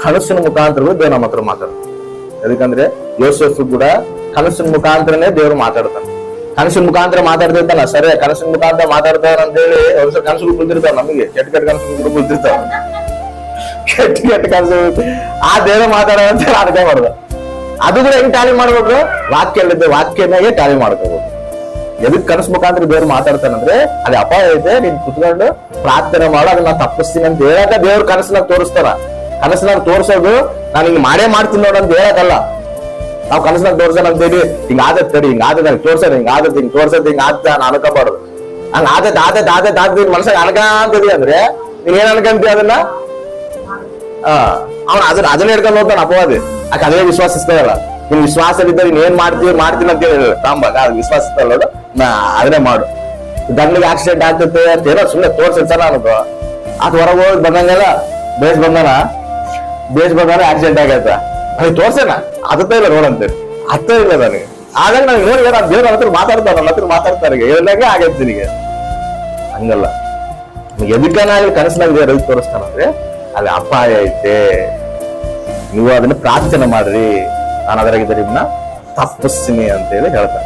ಕನಸಿನ ಮುಖಾಂತರವೇ ದೇವ್ರ ನಮ್ಮ ಹತ್ರ ಮಾತಾಡ್ತಾನೆ. ಯಾಕಂದ್ರೆ ಯೋಸೇಫ್ ಕೂಡ ಕನಸಿನ ಮುಖಾಂತರನೇ ದೇವ್ರು ಮಾತಾಡ್ತಾನೆ. ಕನಸಿನ ಮುಖಾಂತರ ಮಾತಾಡ್ತಿರ್ತಾನ, ಸರಿ ಕನಸಿನ ಮುಖಾಂತರ ಮಾತಾಡ್ತಾರ ಅಂತ ಹೇಳಿ ಅವ್ರ ಕನಸುಗಳು ಕುಂತಿರ್ತಾವ, ನಮಗೆ ಕೆಟ್ಟ ಕೆಟ್ಟ ಕನಸುಗಳು ಕುಂತಿರ್ತಾವ, ಕೆಟ್ಟ ಕೆಟ್ಟ ಕನಸು ಆ ದೇವ್ರ ಮಾತಾಡೋ ಅಂತ ಅರ್ಥ ಮಾಡುದು. ಅದು ಕೂಡ ಹೆಂಗ್ ಟ್ಯಾಲಿ ಮಾಡ್ಬೇಕು, ವಾಕ್ಯನಾಗೆ ಟ್ಯಾಲಿ ಮಾಡ್ಕೋಬೇಕು. ಎದಕ್ ಕನಸು ಮುಖಾಂತರ ದೇವ್ರು ಮಾತಾಡ್ತಾನಂದ್ರೆ ಅದು ಅಪಾಯ ಐತೆ, ನೀನ್ ಕುತ್ಕೊಂಡು ಪ್ರಾರ್ಥನೆ ಮಾಡೋ ಅದನ್ನ ತಪ್ಪಿಸ್ತೀನಿ ಅಂತ ಹೇಳಕ ದೇವ್ರ ಕನಸನಾಗ ತೋರಿಸ್ತಾರ. ಕನಸನಾಗ ತೋರ್ಸೋದು ನಾನು ಹಿಂಗ್ ಮಾಡೇ ಮಾಡ್ತೀನಿ ನೋಡ ಅಂತ ಹೇಳಕಲ್ಲ. ನಾವ್ ಕನಸನಾಗ ತೋರ್ಸೋಣ ಅಂತ ಹೇಳಿ ಹಿಂಗ ಆದತ್ ತಡಿ, ಹಿಂಗ ಆದತ್ ತೋರ್ಸೋದು, ಹಿಂಗ ಆದತ್ ಹಿಂಗ್ ತೋರ್ಸೋದ್ ಹಿಂಗ ಆದ ನಾನು ಅನ್ಕೋಬಾರ್ದು. ಹಂಗ ಆದತ್ ಮನಸ್ಸಾಗ ಅನ್ಕಂತದಿ ಅಂದ್ರೆ ನೀನ್ ಏನ್ ಅನ್ಕಂತಿ ಅದನ್ನ ಅವನ್ ಅದನ್ನ ಹಿಡ್ಕೊಂಡು ಹೋಗ್ತಾನ ಅಪವಾದಿ. ಯಾಕೆ ಅದೇ ವಿಶ್ವಾಸಿಸ್ತಾರಲ್ಲ, ನಿನ್ ವಿಶ್ವಾಸವಿದ್ದರೆ ನೀನ್ ಏನ್ ಮಾಡ್ತೀನಿ ಅಂತ ಹೇಳಿ ತಾಂಬಾಗ ವಿಶ್ವಾಸ ನೋಡು, ಅದನ್ನೇ ಮಾಡು. ಗಂಡಿಗೆ ಆಕ್ಸಿಡೆಂಟ್ ಆಗ್ತೈತೆ ಅಂತ ಏನೋ ಸುಮ್ಮನೆ ತೋರ್ಸಲ್ಲ ಅನ್ನೋದು. ಅದ್ ಹೊರಗೆ ಹೋಗಿ ಬಂದಂಗೆಲ್ಲ ಬೇಸ್ ಬಂದಾನ ಆಕ್ಸಿಡೆಂಟ್ ಆಗೈತ ನನಗೆ ತೋರ್ಸೇನ ಅದತ್ತ ಇಲ್ಲ ನೋಡಂತೇಳಿ ಅರ್ಥ ಇಲ್ಲ ನನಗೆ. ಆದಾಗ ನನಗೆ ನೋಡಿ ದೇವ್ರ ಹತ್ರ ಮಾತಾಡ್ತಾರ, ನನ್ನ ಹತ್ರ ಮಾತಾಡ್ತಾರೆ, ಹೇಳಿದಾಗೆ ಆಗೈತೆ ನಿನಗೆ. ಹಂಗಲ್ಲ, ಎದಕ್ಕನಾಗಲಿ ಕನಸಿನಾಗ ದೇವ್ರ ತೋರಿಸ್ತಾನಂದ್ರೆ ಅಲ್ಲಿ ಅಪಾಯ ಐತೆ, ನೀವು ಅದನ್ನ ಪ್ರಾರ್ಥನೆ ಮಾಡ್ರಿ, ನಾನು ಅದರಾಗಿದ್ದ ನಿಮ್ನ ತಪ್ಪಿಸ್ತೀನಿ ಅಂತ ಹೇಳಿ ಹೇಳ್ತಾನೆ.